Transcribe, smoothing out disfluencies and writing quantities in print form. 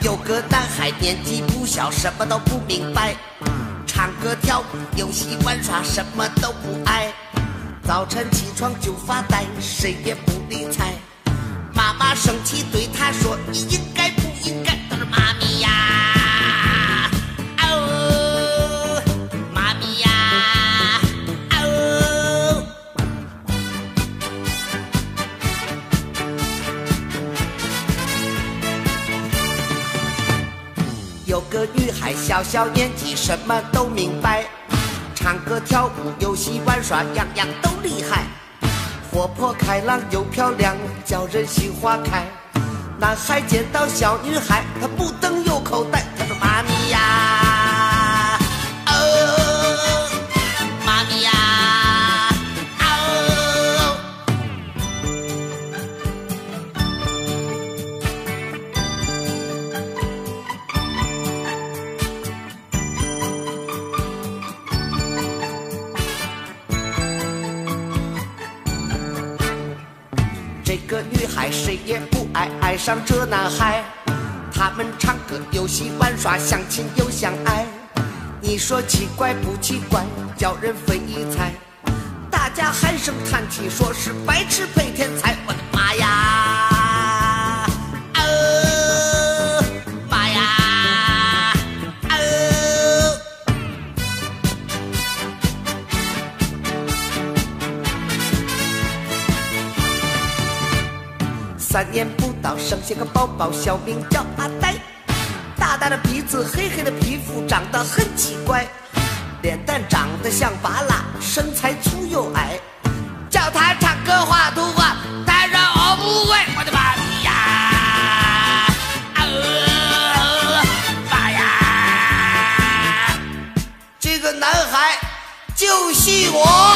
有个男孩年纪不小，什么都不明白，唱歌跳舞游戏玩耍什么都不爱，早晨起床就发呆，谁也不理睬。妈妈生气对他说：“你应该不应该？”他说：“妈咪呀，哦，妈咪呀，哦。”有个女孩小小年纪什么都明白，唱歌跳舞游戏玩耍样样都厉害，活泼开朗又漂亮，叫人心花开。男孩见到小女孩，他不等有口袋，他说：“妈咪呀，哦，妈咪呀，哦。”这个女孩谁也不爱，爱上这男孩。他们唱歌游戏玩耍，相亲又相爱。你说奇怪不奇怪？叫人费一猜。大家唉声叹气，说是白痴配天才。我的妈呀！哦，妈呀！哦。3年不到，生下个宝宝，小名叫阿呆。大大的鼻子，黑黑的皮肤，长得很奇怪，脸蛋长得像巴拉，身材粗又矮。叫他唱歌画图画，他说我不会。我的妈咪呀！妈呀！这个男孩就是我。